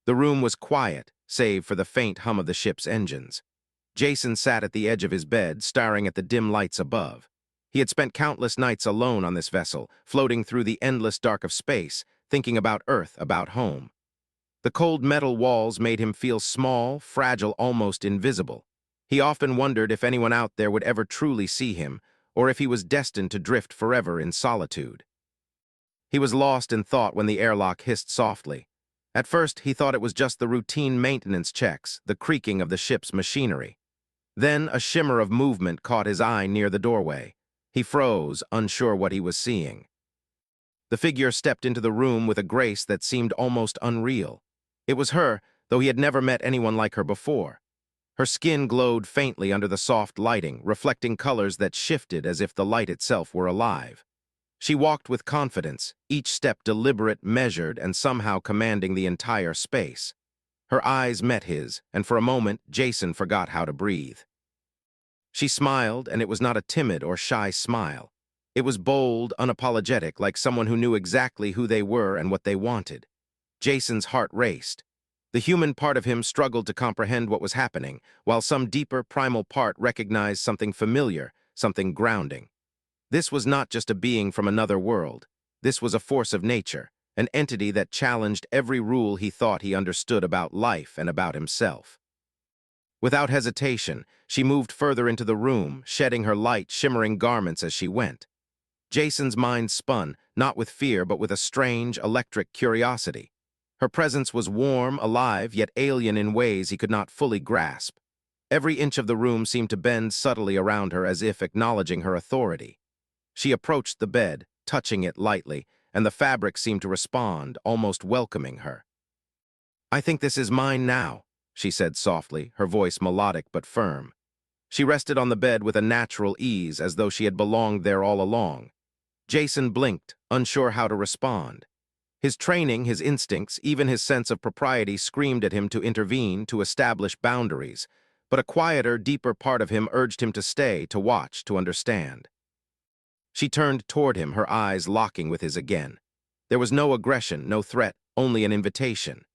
The room was quiet, save for the faint hum of the ship's engines. Jason sat at the edge of his bed, staring at the dim lights above. He had spent countless nights alone on this vessel, floating through the endless dark of space, thinking about Earth, about home. The cold metal walls made him feel small, fragile, almost invisible. He often wondered if anyone out there would ever truly see him, or if he was destined to drift forever in solitude. He was lost in thought when the airlock hissed softly. At first, he thought it was just the routine maintenance checks, the creaking of the ship's machinery. Then a shimmer of movement caught his eye near the doorway. He froze, unsure what he was seeing. The figure stepped into the room with a grace that seemed almost unreal. It was her, though he had never met anyone like her before. Her skin glowed faintly under the soft lighting, reflecting colors that shifted as if the light itself were alive. She walked with confidence, each step deliberate, measured, and somehow commanding the entire space. Her eyes met his, and for a moment, Jason forgot how to breathe. She smiled, and it was not a timid or shy smile. It was bold, unapologetic, like someone who knew exactly who they were and what they wanted. Jason's heart raced. The human part of him struggled to comprehend what was happening, while some deeper, primal part recognized something familiar, something grounding. This was not just a being from another world. This was a force of nature, an entity that challenged every rule he thought he understood about life and about himself. Without hesitation, she moved further into the room, shedding her light, shimmering garments as she went. Jason's mind spun, not with fear but with a strange, electric curiosity. Her presence was warm, alive, yet alien in ways he could not fully grasp. Every inch of the room seemed to bend subtly around her as if acknowledging her authority. She approached the bed, touching it lightly, and the fabric seemed to respond, almost welcoming her. "I think this is mine now," she said softly, her voice melodic but firm. She rested on the bed with a natural ease, as though she had belonged there all along. Jason blinked, unsure how to respond. His training, his instincts, even his sense of propriety screamed at him to intervene, to establish boundaries, but a quieter, deeper part of him urged him to stay, to watch, to understand. She turned toward him, her eyes locking with his again. There was no aggression, no threat, only an invitation.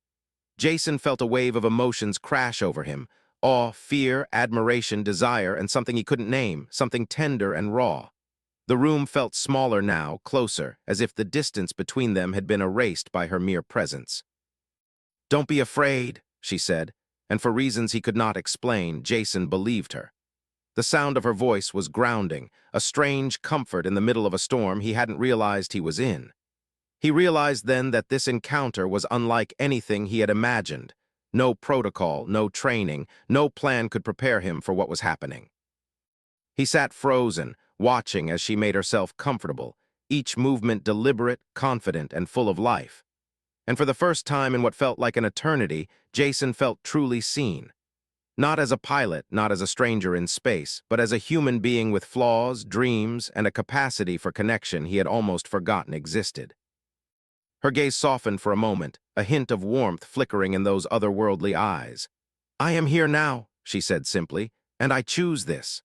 Jason felt a wave of emotions crash over him, awe, fear, admiration, desire, and something he couldn't name, something tender and raw. The room felt smaller now, closer, as if the distance between them had been erased by her mere presence. "Don't be afraid," she said, and for reasons he could not explain, Jason believed her. The sound of her voice was grounding, a strange comfort in the middle of a storm he hadn't realized he was in. He realized then that this encounter was unlike anything he had imagined. No protocol, no training, no plan could prepare him for what was happening. He sat frozen, watching as she made herself comfortable, each movement deliberate, confident, and full of life. And for the first time in what felt like an eternity, Jason felt truly seen. Not as a pilot, not as a stranger in space, but as a human being with flaws, dreams, and a capacity for connection he had almost forgotten existed. Her gaze softened for a moment, a hint of warmth flickering in those otherworldly eyes. "I am here now," she said simply, "and I choose this."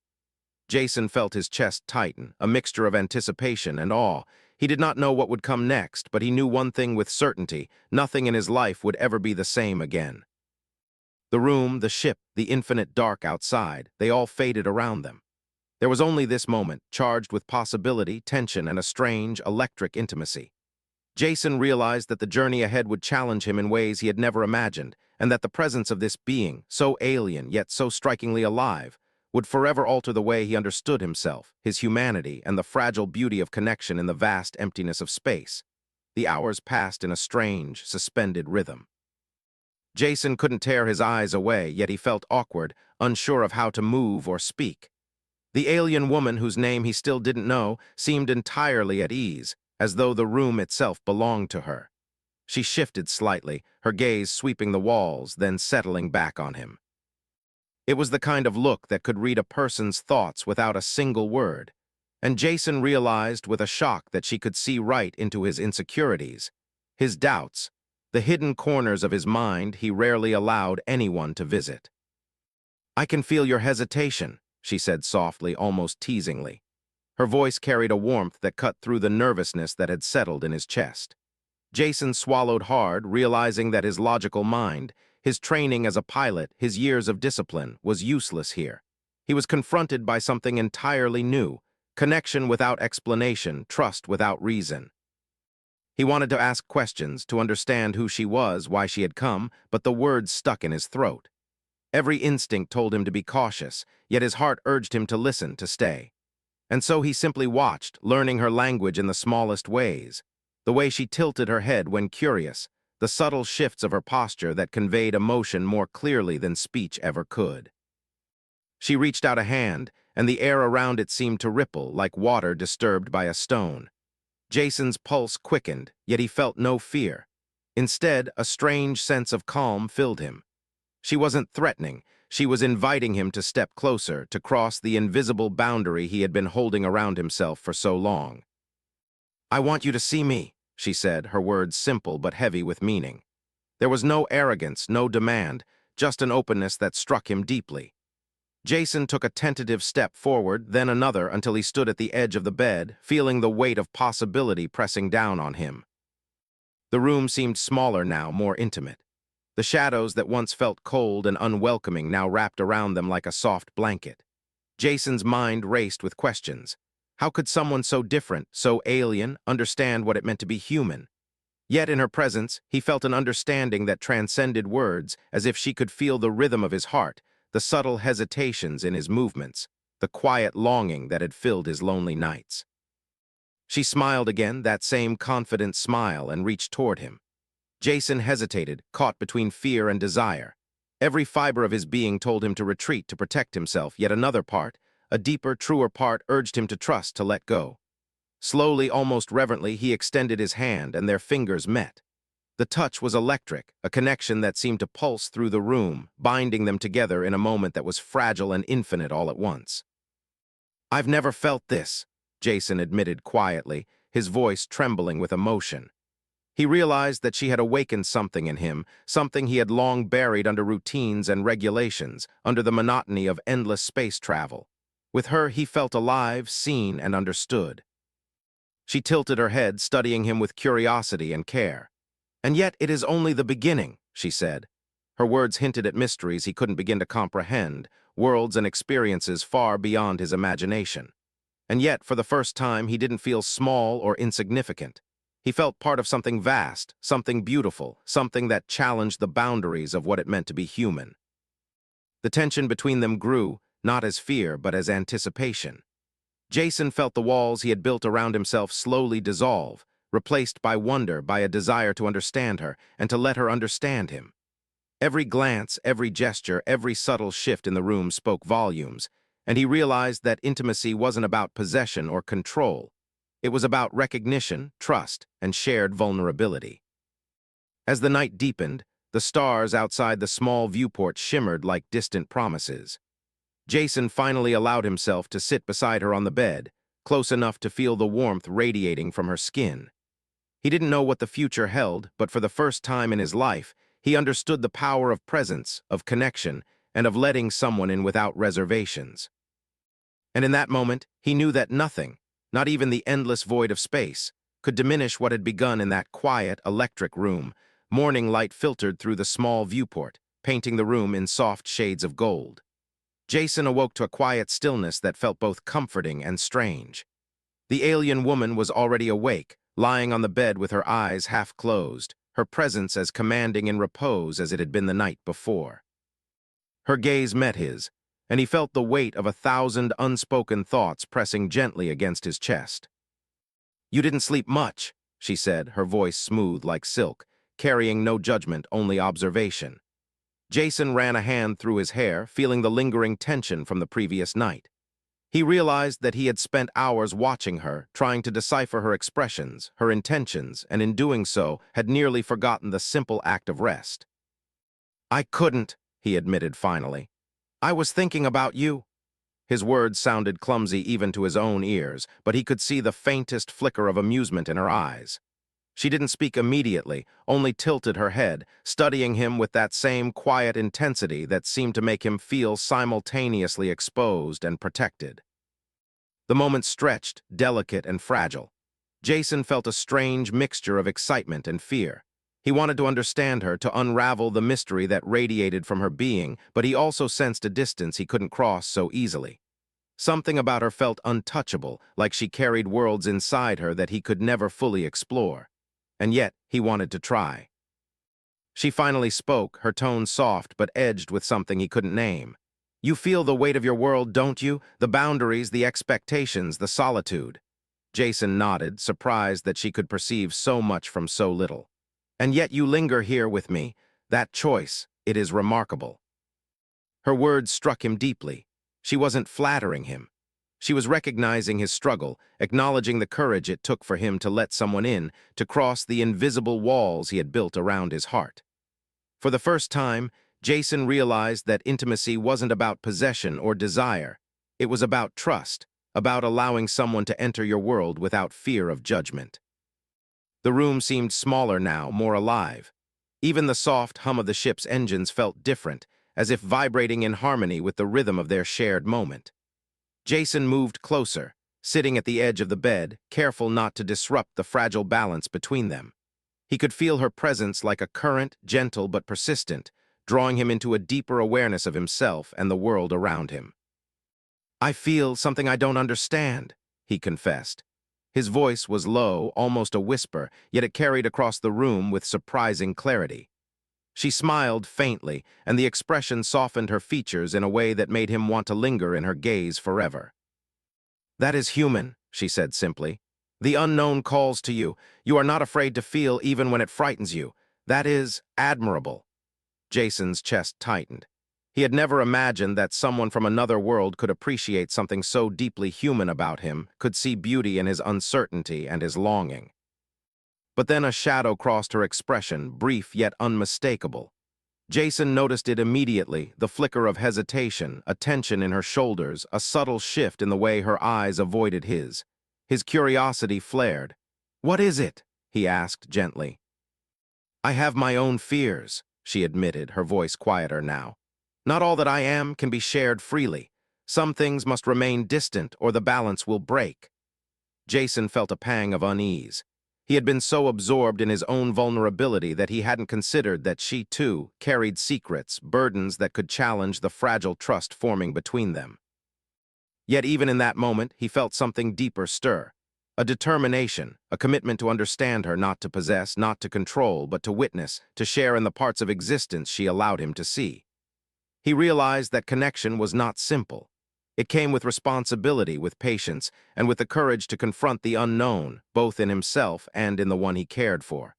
Jason felt his chest tighten, a mixture of anticipation and awe. He did not know what would come next, but he knew one thing with certainty: nothing in his life would ever be the same again. The room, the ship, the infinite dark outside, they all faded around them. There was only this moment, charged with possibility, tension, and a strange, electric intimacy. Jason realized that the journey ahead would challenge him in ways he had never imagined, and that the presence of this being, so alien yet so strikingly alive, would forever alter the way he understood himself, his humanity, and the fragile beauty of connection in the vast emptiness of space. The hours passed in a strange, suspended rhythm. Jason couldn't tear his eyes away, yet he felt awkward, unsure of how to move or speak. The alien woman, whose name he still didn't know, seemed entirely at ease, as though the room itself belonged to her. She shifted slightly, her gaze sweeping the walls, then settling back on him. It was the kind of look that could read a person's thoughts without a single word, and Jason realized with a shock that she could see right into his insecurities, his doubts, the hidden corners of his mind he rarely allowed anyone to visit. "I can feel your hesitation," she said softly, almost teasingly. Her voice carried a warmth that cut through the nervousness that had settled in his chest. Jason swallowed hard, realizing that his logical mind, his training as a pilot, his years of discipline, was useless here. He was confronted by something entirely new: connection without explanation, trust without reason. He wanted to ask questions, to understand who she was, why she had come, but the words stuck in his throat. Every instinct told him to be cautious, yet his heart urged him to listen, to stay. And so he simply watched, learning her language in the smallest ways. The way she tilted her head when curious, the subtle shifts of her posture that conveyed emotion more clearly than speech ever could. She reached out a hand, and the air around it seemed to ripple, like water disturbed by a stone. Jason's pulse quickened, yet he felt no fear. Instead, a strange sense of calm filled him. She wasn't threatening. She was inviting him to step closer, to cross the invisible boundary he had been holding around himself for so long. "I want you to see me," she said, her words simple but heavy with meaning. There was no arrogance, no demand, just an openness that struck him deeply. Jason took a tentative step forward, then another, until he stood at the edge of the bed, feeling the weight of possibility pressing down on him. The room seemed smaller now, more intimate. The shadows that once felt cold and unwelcoming now wrapped around them like a soft blanket. Jason's mind raced with questions. How could someone so different, so alien, understand what it meant to be human? Yet in her presence, he felt an understanding that transcended words, as if she could feel the rhythm of his heart, the subtle hesitations in his movements, the quiet longing that had filled his lonely nights. She smiled again, that same confident smile, and reached toward him. Jason hesitated, caught between fear and desire. Every fiber of his being told him to retreat, to protect himself, yet another part, a deeper, truer part, urged him to trust, to let go. Slowly, almost reverently, he extended his hand, and their fingers met. The touch was electric, a connection that seemed to pulse through the room, binding them together in a moment that was fragile and infinite all at once. "I've never felt this," Jason admitted quietly, his voice trembling with emotion. He realized that she had awakened something in him, something he had long buried under routines and regulations, under the monotony of endless space travel. With her, he felt alive, seen, and understood. She tilted her head, studying him with curiosity and care. "And yet it is only the beginning," she said. Her words hinted at mysteries he couldn't begin to comprehend, worlds and experiences far beyond his imagination. And yet, for the first time, he didn't feel small or insignificant. He felt part of something vast, something beautiful, something that challenged the boundaries of what it meant to be human. The tension between them grew, not as fear, but as anticipation. Jason felt the walls he had built around himself slowly dissolve, replaced by wonder, by a desire to understand her, and to let her understand him. Every glance, every gesture, every subtle shift in the room spoke volumes, and he realized that intimacy wasn't about possession or control. It was about recognition, trust, and shared vulnerability. As the night deepened, the stars outside the small viewport shimmered like distant promises. Jason finally allowed himself to sit beside her on the bed, close enough to feel the warmth radiating from her skin. He didn't know what the future held, but for the first time in his life, he understood the power of presence, of connection, and of letting someone in without reservations. And in that moment, he knew that nothing, not even the endless void of space, could diminish what had begun in that quiet, electric room. Morning light filtered through the small viewport, painting the room in soft shades of gold. Jason awoke to a quiet stillness that felt both comforting and strange. The alien woman was already awake, lying on the bed with her eyes half closed, her presence as commanding in repose as it had been the night before. Her gaze met his, and he felt the weight of 1,000 unspoken thoughts pressing gently against his chest. "You didn't sleep much," she said, her voice smooth like silk, carrying no judgment, only observation. Jason ran a hand through his hair, feeling the lingering tension from the previous night. He realized that he had spent hours watching her, trying to decipher her expressions, her intentions, and in doing so, had nearly forgotten the simple act of rest. "I couldn't," he admitted finally. "I was thinking about you." His words sounded clumsy even to his own ears, but he could see the faintest flicker of amusement in her eyes. She didn't speak immediately, only tilted her head, studying him with that same quiet intensity that seemed to make him feel simultaneously exposed and protected. The moment stretched, delicate and fragile. Jason felt a strange mixture of excitement and fear. He wanted to understand her, to unravel the mystery that radiated from her being, but he also sensed a distance he couldn't cross so easily. Something about her felt untouchable, like she carried worlds inside her that he could never fully explore. And yet, he wanted to try. She finally spoke, her tone soft but edged with something he couldn't name. "You feel the weight of your world, don't you? The boundaries, the expectations, the solitude." Jason nodded, surprised that she could perceive so much from so little. "And yet you linger here with me. That choice, it is remarkable." Her words struck him deeply. She wasn't flattering him. She was recognizing his struggle, acknowledging the courage it took for him to let someone in, to cross the invisible walls he had built around his heart. For the first time, Jason realized that intimacy wasn't about possession or desire. It was about trust, about allowing someone to enter your world without fear of judgment. The room seemed smaller now, more alive. Even the soft hum of the ship's engines felt different, as if vibrating in harmony with the rhythm of their shared moment. Jason moved closer, sitting at the edge of the bed, careful not to disrupt the fragile balance between them. He could feel her presence like a current, gentle but persistent, drawing him into a deeper awareness of himself and the world around him. "I feel something I don't understand," he confessed. His voice was low, almost a whisper, yet it carried across the room with surprising clarity. She smiled faintly, and the expression softened her features in a way that made him want to linger in her gaze forever. "That is human," she said simply. "The unknown calls to you. You are not afraid to feel even when it frightens you. That is admirable." Jason's chest tightened. He had never imagined that someone from another world could appreciate something so deeply human about him, could see beauty in his uncertainty and his longing. But then a shadow crossed her expression, brief yet unmistakable. Jason noticed it immediately, the flicker of hesitation, a tension in her shoulders, a subtle shift in the way her eyes avoided his. His curiosity flared. "What is it?" he asked gently. "I have my own fears," she admitted, her voice quieter now. "Not all that I am can be shared freely. Some things must remain distant or the balance will break." Jason felt a pang of unease. He had been so absorbed in his own vulnerability that he hadn't considered that she, too, carried secrets, burdens that could challenge the fragile trust forming between them. Yet even in that moment, he felt something deeper stir. A determination, a commitment to understand her, not to possess, not to control, but to witness, to share in the parts of existence she allowed him to see. He realized that connection was not simple. It came with responsibility, with patience, and with the courage to confront the unknown, both in himself and in the one he cared for.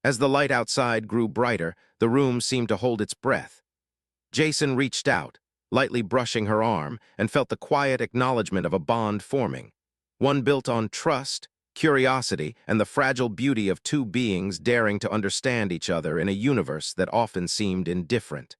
As the light outside grew brighter, the room seemed to hold its breath. Jason reached out, lightly brushing her arm, and felt the quiet acknowledgement of a bond forming, one built on trust, curiosity, and the fragile beauty of two beings daring to understand each other in a universe that often seemed indifferent.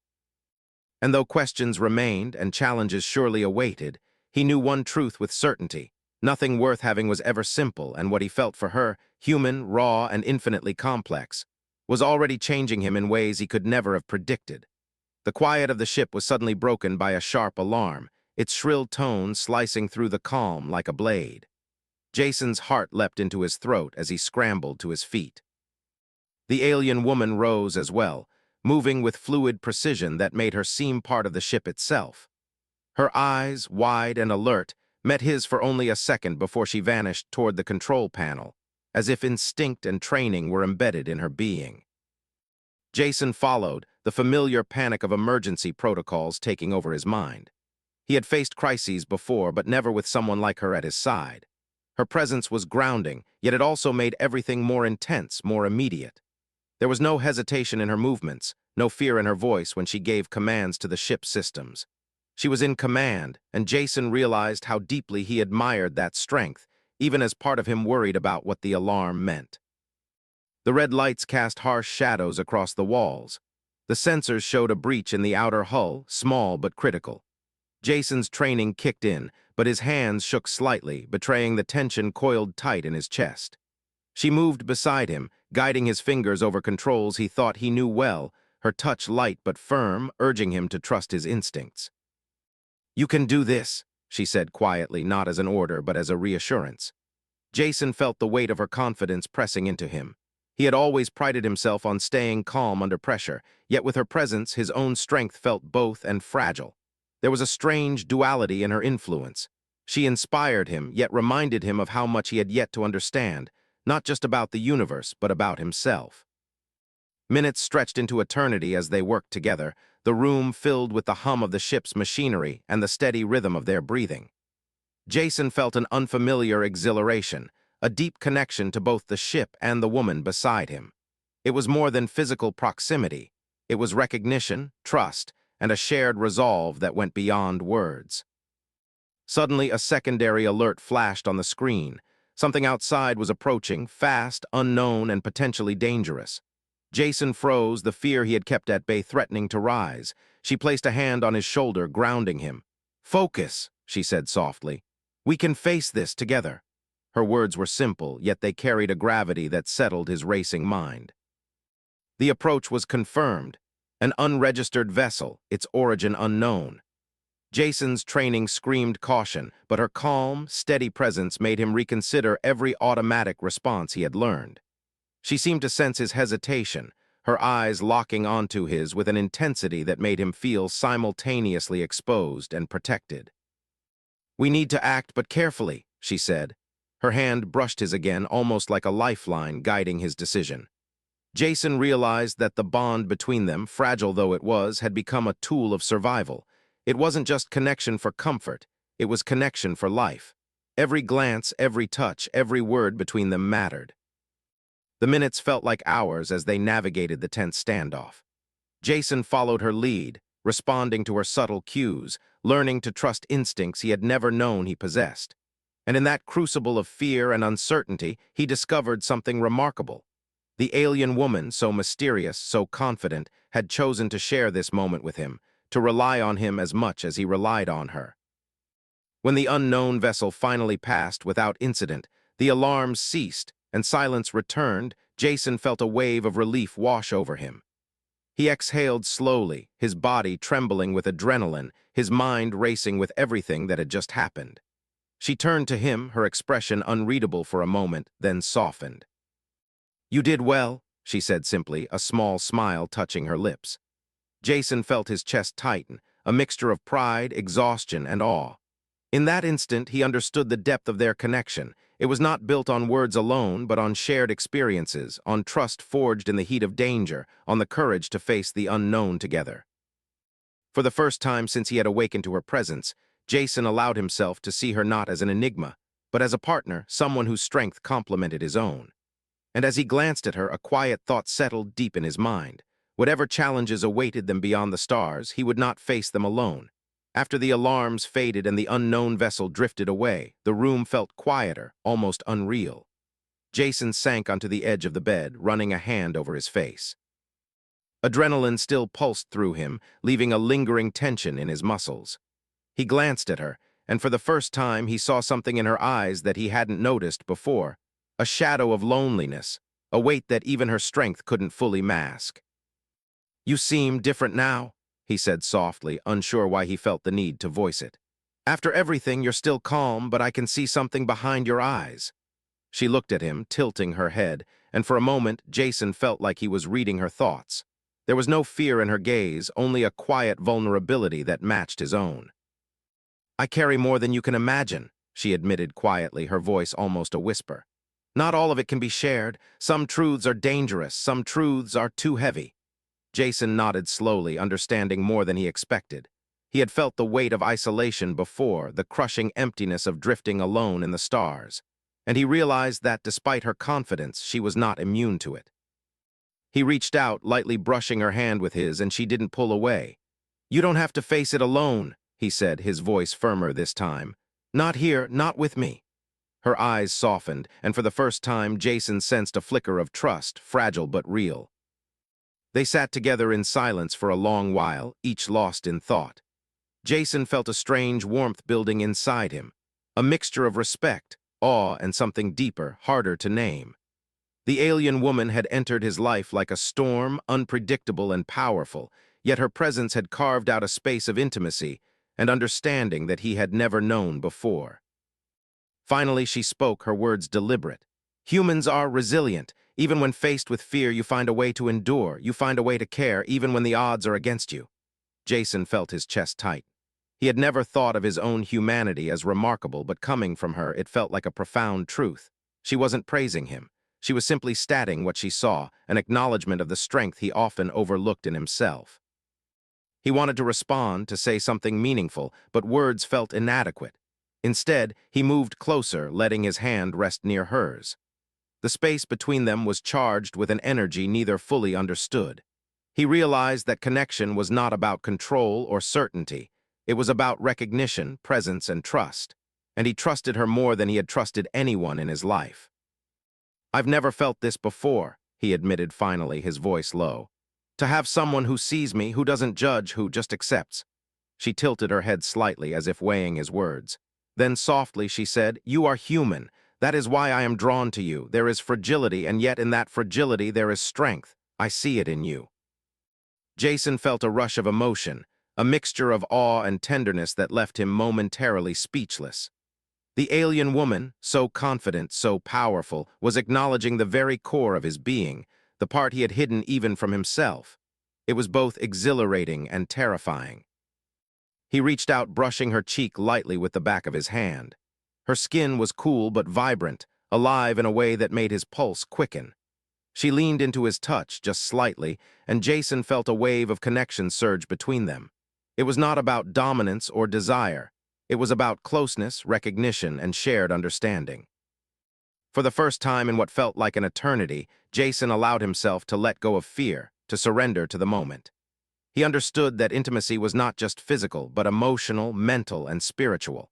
And though questions remained and challenges surely awaited, he knew one truth with certainty. Nothing worth having was ever simple, and what he felt for her, human, raw, and infinitely complex, was already changing him in ways he could never have predicted. The quiet of the ship was suddenly broken by a sharp alarm, its shrill tone slicing through the calm like a blade. Jason's heart leapt into his throat as he scrambled to his feet. The alien woman rose as well, moving with fluid precision that made her seem part of the ship itself. Her eyes, wide and alert, met his for only a second before she vanished toward the control panel, as if instinct and training were embedded in her being. Jason followed, the familiar panic of emergency protocols taking over his mind. He had faced crises before, but never with someone like her at his side. Her presence was grounding, yet it also made everything more intense, more immediate. There was no hesitation in her movements, no fear in her voice when she gave commands to the ship's systems. She was in command, and Jason realized how deeply he admired that strength, even as part of him worried about what the alarm meant. The red lights cast harsh shadows across the walls. The sensors showed a breach in the outer hull, small but critical. Jason's training kicked in, but his hands shook slightly, betraying the tension coiled tight in his chest. She moved beside him, guiding his fingers over controls he thought he knew well, her touch light but firm, urging him to trust his instincts. "You can do this," she said quietly, not as an order but as a reassurance. Jason felt the weight of her confidence pressing into him. He had always prided himself on staying calm under pressure, yet with her presence, his own strength felt both and fragile. There was a strange duality in her influence. She inspired him, yet reminded him of how much he had yet to understand, not just about the universe, but about himself. Minutes stretched into eternity as they worked together, the room filled with the hum of the ship's machinery and the steady rhythm of their breathing. Jason felt an unfamiliar exhilaration, a deep connection to both the ship and the woman beside him. It was more than physical proximity. It was recognition, trust, and a shared resolve that went beyond words. Suddenly, a secondary alert flashed on the screen. Something outside was approaching, fast, unknown, and potentially dangerous. Jason froze, the fear he had kept at bay threatening to rise. She placed a hand on his shoulder, grounding him. "Focus," she said softly. "We can face this together." Her words were simple, yet they carried a gravity that settled his racing mind. The approach was confirmed. An unregistered vessel, its origin unknown. Jason's training screamed caution, but her calm, steady presence made him reconsider every automatic response he had learned. She seemed to sense his hesitation, her eyes locking onto his with an intensity that made him feel simultaneously exposed and protected. "We need to act, but carefully," she said. Her hand brushed his again, almost like a lifeline guiding his decision. Jason realized that the bond between them, fragile though it was, had become a tool of survival. It wasn't just connection for comfort, it was connection for life. Every glance, every touch, every word between them mattered. The minutes felt like hours as they navigated the tense standoff. Jason followed her lead, responding to her subtle cues, learning to trust instincts he had never known he possessed. And in that crucible of fear and uncertainty, he discovered something remarkable. The alien woman, so mysterious, so confident, had chosen to share this moment with him, to rely on him as much as he relied on her. When the unknown vessel finally passed without incident, the alarms ceased, and silence returned. Jason felt a wave of relief wash over him. He exhaled slowly, his body trembling with adrenaline, his mind racing with everything that had just happened. She turned to him, her expression unreadable for a moment, then softened. "You did well," she said simply, a small smile touching her lips. Jason felt his chest tighten, a mixture of pride, exhaustion, and awe. In that instant, he understood the depth of their connection. It was not built on words alone, but on shared experiences, on trust forged in the heat of danger, on the courage to face the unknown together. For the first time since he had awakened to her presence, Jason allowed himself to see her not as an enigma, but as a partner, someone whose strength complemented his own. And as he glanced at her, a quiet thought settled deep in his mind. Whatever challenges awaited them beyond the stars, he would not face them alone. After the alarms faded and the unknown vessel drifted away, the room felt quieter, almost unreal. Jason sank onto the edge of the bed, running a hand over his face. Adrenaline still pulsed through him, leaving a lingering tension in his muscles. He glanced at her, and for the first time he saw something in her eyes that he hadn't noticed before. A shadow of loneliness, a weight that even her strength couldn't fully mask. "You seem different now," he said softly, unsure why he felt the need to voice it. "After everything, you're still calm, but I can see something behind your eyes." She looked at him, tilting her head, and for a moment, Jason felt like he was reading her thoughts. There was no fear in her gaze, only a quiet vulnerability that matched his own. "I carry more than you can imagine," she admitted quietly, her voice almost a whisper. "Not all of it can be shared. Some truths are dangerous, some truths are too heavy." Jason nodded slowly, understanding more than he expected. He had felt the weight of isolation before, the crushing emptiness of drifting alone in the stars, and he realized that despite her confidence, she was not immune to it. He reached out, lightly brushing her hand with his, and she didn't pull away. "You don't have to face it alone," he said, his voice firmer this time. "Not here, not with me." Her eyes softened, and for the first time, Jason sensed a flicker of trust, fragile but real. They sat together in silence for a long while, each lost in thought. Jason felt a strange warmth building inside him, a mixture of respect, awe, and something deeper, harder to name. The alien woman had entered his life like a storm, unpredictable and powerful, yet her presence had carved out a space of intimacy and understanding that he had never known before. Finally, she spoke, her words deliberate. Humans are resilient. Even when faced with fear, you find a way to endure. You find a way to care, even when the odds are against you. Jason felt his chest tight. He had never thought of his own humanity as remarkable, but coming from her, it felt like a profound truth. She wasn't praising him. She was simply stating what she saw, an acknowledgement of the strength he often overlooked in himself. He wanted to respond, to say something meaningful, but words felt inadequate. Instead, he moved closer, letting his hand rest near hers. The space between them was charged with an energy neither fully understood. He realized that connection was not about control or certainty. It was about recognition, presence, and trust. And he trusted her more than he had trusted anyone in his life. "I've never felt this before," he admitted finally, his voice low. "To have someone who sees me, who doesn't judge, who just accepts." She tilted her head slightly, as if weighing his words. Then softly she said, "You are human. That is why I am drawn to you. There is fragility, and yet in that fragility there is strength. I see it in you." Jason felt a rush of emotion, a mixture of awe and tenderness that left him momentarily speechless. The alien woman, so confident, so powerful, was acknowledging the very core of his being, the part he had hidden even from himself. It was both exhilarating and terrifying. He reached out, brushing her cheek lightly with the back of his hand. Her skin was cool but vibrant, alive in a way that made his pulse quicken. She leaned into his touch just slightly, and Jason felt a wave of connection surge between them. It was not about dominance or desire. It was about closeness, recognition, and shared understanding. For the first time in what felt like an eternity, Jason allowed himself to let go of fear, to surrender to the moment. He understood that intimacy was not just physical, but emotional, mental, and spiritual.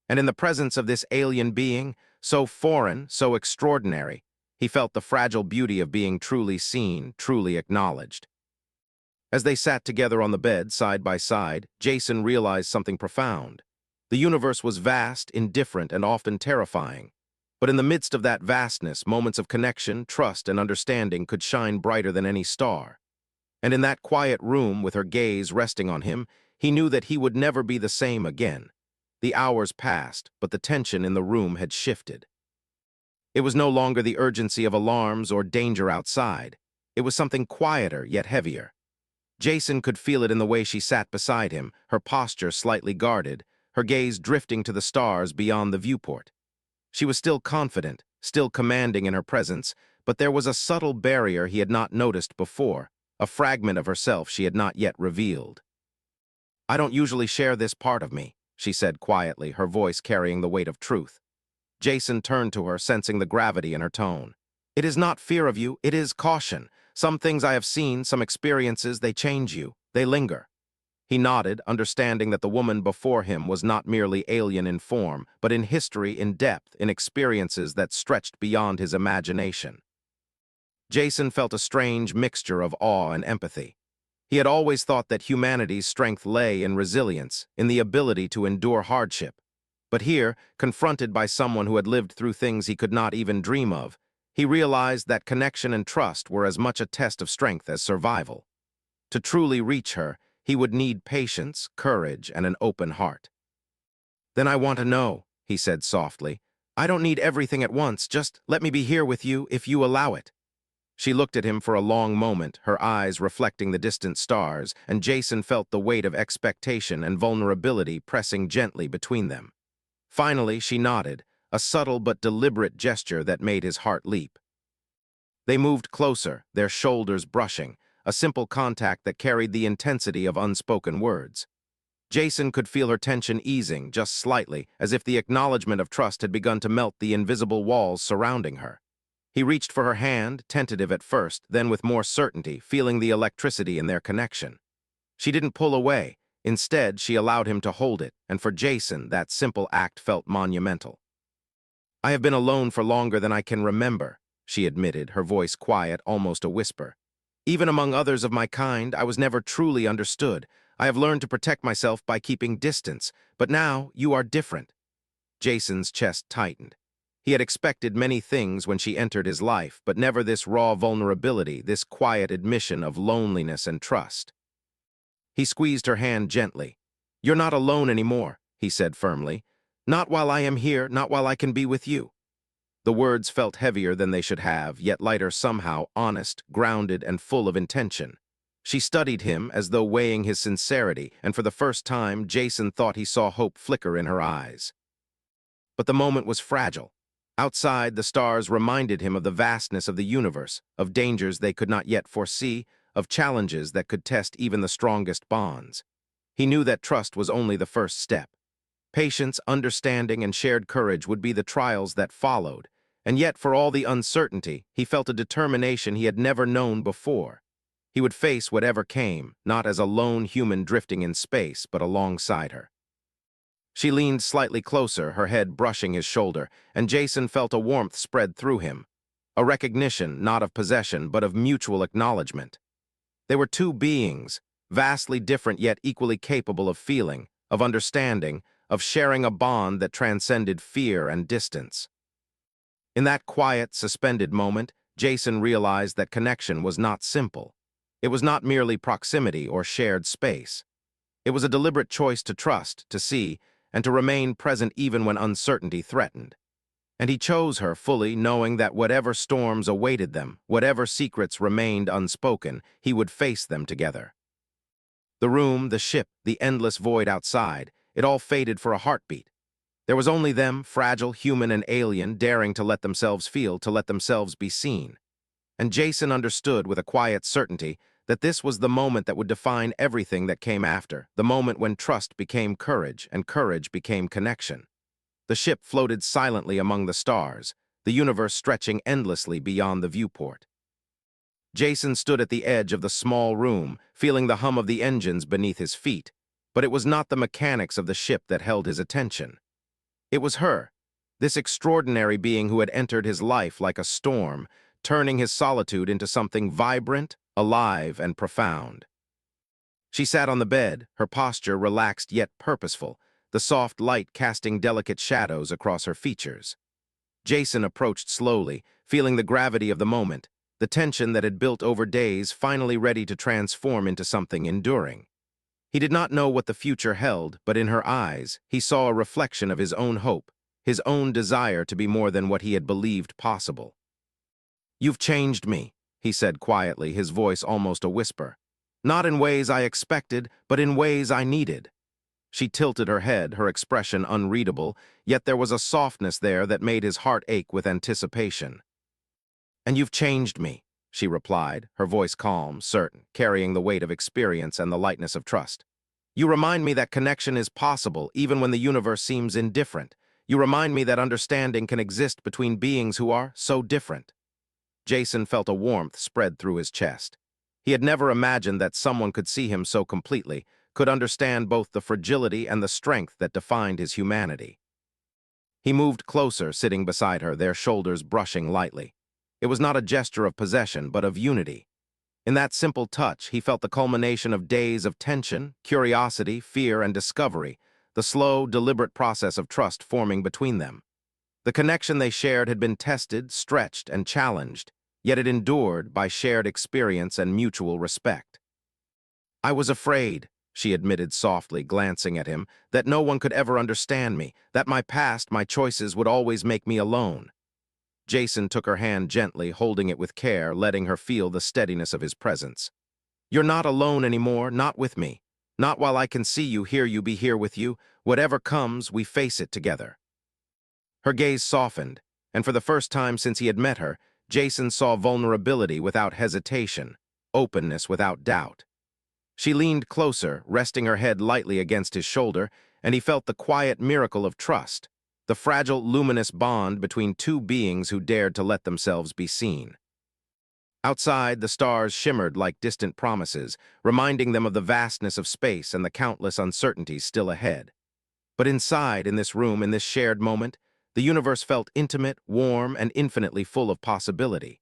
And in the presence of this alien being, so foreign, so extraordinary, he felt the fragile beauty of being truly seen, truly acknowledged. As they sat together on the bed, side by side, Jason realized something profound. The universe was vast, indifferent, and often terrifying. But in the midst of that vastness, moments of connection, trust, and understanding could shine brighter than any star. And in that quiet room, with her gaze resting on him, he knew that he would never be the same again. The hours passed, but the tension in the room had shifted. It was no longer the urgency of alarms or danger outside. It was something quieter, yet heavier. Jason could feel it in the way she sat beside him, her posture slightly guarded, her gaze drifting to the stars beyond the viewport. She was still confident, still commanding in her presence, but there was a subtle barrier he had not noticed before, a fragment of herself she had not yet revealed. "I don't usually share this part of me," she said quietly, her voice carrying the weight of truth. Jason turned to her, sensing the gravity in her tone. "It is not fear of you, it is caution. Some things I have seen, some experiences, they change you, they linger." He nodded, understanding that the woman before him was not merely alien in form, but in history, in depth, in experiences that stretched beyond his imagination. Jason felt a strange mixture of awe and empathy. He had always thought that humanity's strength lay in resilience, in the ability to endure hardship. But here, confronted by someone who had lived through things he could not even dream of, he realized that connection and trust were as much a test of strength as survival. To truly reach her, he would need patience, courage, and an open heart. "Then I want to know," he said softly. "I don't need everything at once, just let me be here with you if you allow it." She looked at him for a long moment, her eyes reflecting the distant stars, and Jason felt the weight of expectation and vulnerability pressing gently between them. Finally, she nodded, a subtle but deliberate gesture that made his heart leap. They moved closer, their shoulders brushing, a simple contact that carried the intensity of unspoken words. Jason could feel her tension easing, just slightly, as if the acknowledgement of trust had begun to melt the invisible walls surrounding her. He reached for her hand, tentative at first, then with more certainty, feeling the electricity in their connection. She didn't pull away. Instead, she allowed him to hold it, and for Jason, that simple act felt monumental. "I have been alone for longer than I can remember," she admitted, her voice quiet, almost a whisper. "Even among others of my kind, I was never truly understood. I have learned to protect myself by keeping distance, but now you are different." Jason's chest tightened. He had expected many things when she entered his life, but never this raw vulnerability, this quiet admission of loneliness and trust. He squeezed her hand gently. "You're not alone anymore," he said firmly. Not while I am here, not while I can be with you. The words felt heavier than they should have, yet lighter somehow, honest, grounded, and full of intention. She studied him as though weighing his sincerity, and for the first time, Jason thought he saw hope flicker in her eyes. But the moment was fragile. Outside, the stars reminded him of the vastness of the universe, of dangers they could not yet foresee, of challenges that could test even the strongest bonds. He knew that trust was only the first step. Patience, understanding, and shared courage would be the trials that followed, and yet for all the uncertainty, he felt a determination he had never known before. He would face whatever came, not as a lone human drifting in space, but alongside her. She leaned slightly closer, her head brushing his shoulder, and Jason felt a warmth spread through him. A recognition, not of possession, but of mutual acknowledgement. They were two beings, vastly different yet equally capable of feeling, of understanding, of sharing a bond that transcended fear and distance. In that quiet, suspended moment, Jason realized that connection was not simple. It was not merely proximity or shared space. It was a deliberate choice to trust, to see, and to remain present even when uncertainty threatened. And he chose her fully, knowing that whatever storms awaited them, whatever secrets remained unspoken, he would face them together. The room, the ship, the endless void outside, it all faded for a heartbeat. There was only them, fragile, human, and alien, daring to let themselves feel, to let themselves be seen. And Jason understood with a quiet certainty that this was the moment that would define everything that came after, the moment when trust became courage and courage became connection. The ship floated silently among the stars, the universe stretching endlessly beyond the viewport. Jason stood at the edge of the small room, feeling the hum of the engines beneath his feet, but it was not the mechanics of the ship that held his attention. It was her, this extraordinary being who had entered his life like a storm, turning his solitude into something vibrant, alive, and profound. She sat on the bed, her posture relaxed yet purposeful, the soft light casting delicate shadows across her features. Jason approached slowly, feeling the gravity of the moment, the tension that had built over days finally ready to transform into something enduring. He did not know what the future held, but in her eyes, he saw a reflection of his own hope, his own desire to be more than what he had believed possible. "You've changed me," he said quietly, his voice almost a whisper. "Not in ways I expected, but in ways I needed." She tilted her head, her expression unreadable, yet there was a softness there that made his heart ache with anticipation. "And you've changed me," she replied, her voice calm, certain, carrying the weight of experience and the lightness of trust. "You remind me that connection is possible even when the universe seems indifferent. You remind me that understanding can exist between beings who are so different." Jason felt a warmth spread through his chest. He had never imagined that someone could see him so completely, could understand both the fragility and the strength that defined his humanity. He moved closer, sitting beside her, their shoulders brushing lightly. It was not a gesture of possession, but of unity. In that simple touch, he felt the culmination of days of tension, curiosity, fear, and discovery, the slow, deliberate process of trust forming between them. The connection they shared had been tested, stretched, and challenged, yet it endured by shared experience and mutual respect. "I was afraid," she admitted softly, glancing at him, "that no one could ever understand me, that my past, my choices would always make me alone." Jason took her hand gently, holding it with care, letting her feel the steadiness of his presence. "You're not alone anymore, not with me. Not while I can see you, hear you, be here with you. Whatever comes, we face it together." Her gaze softened, and for the first time since he had met her, Jason saw vulnerability without hesitation, openness without doubt. She leaned closer, resting her head lightly against his shoulder, and he felt the quiet miracle of trust, the fragile, luminous bond between two beings who dared to let themselves be seen. Outside, the stars shimmered like distant promises, reminding them of the vastness of space and the countless uncertainties still ahead. But inside, in this room, in this shared moment, the universe felt intimate, warm, and infinitely full of possibility.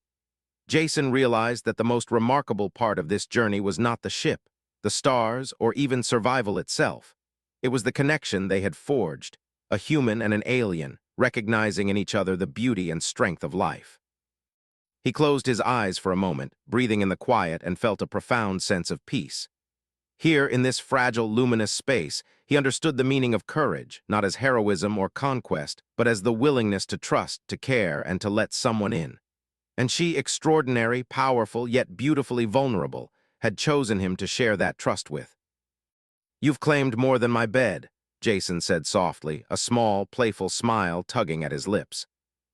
Jason realized that the most remarkable part of this journey was not the ship, the stars, or even survival itself. It was the connection they had forged, a human and an alien, recognizing in each other the beauty and strength of life. He closed his eyes for a moment, breathing in the quiet, and felt a profound sense of peace. Here, in this fragile, luminous space, he understood the meaning of courage, not as heroism or conquest, but as the willingness to trust, to care, and to let someone in. And she, extraordinary, powerful, yet beautifully vulnerable, had chosen him to share that trust with. "You've claimed more than my bed," Jason said softly, a small, playful smile tugging at his lips.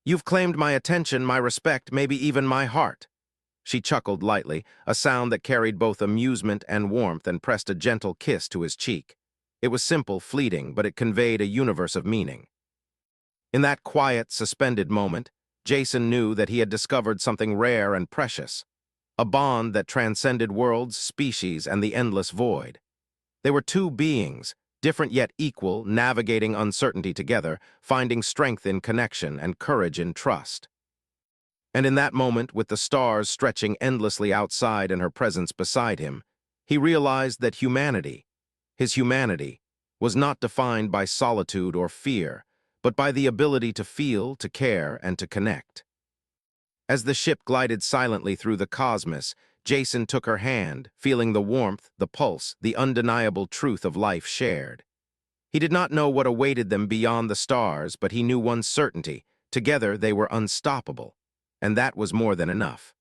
"You've claimed my attention, my respect, maybe even my heart." She chuckled lightly, a sound that carried both amusement and warmth, and pressed a gentle kiss to his cheek. It was simple, fleeting, but it conveyed a universe of meaning. In that quiet, suspended moment, Jason knew that he had discovered something rare and precious, a bond that transcended worlds, species, and the endless void. They were two beings, different yet equal, navigating uncertainty together, finding strength in connection and courage in trust. And in that moment, with the stars stretching endlessly outside and her presence beside him, he realized that his humanity, was not defined by solitude or fear, but by the ability to feel, to care, and to connect. As the ship glided silently through the cosmos, Jason took her hand, feeling the warmth, the pulse, the undeniable truth of life shared. He did not know what awaited them beyond the stars, but he knew one certainty: together they were unstoppable. And that was more than enough.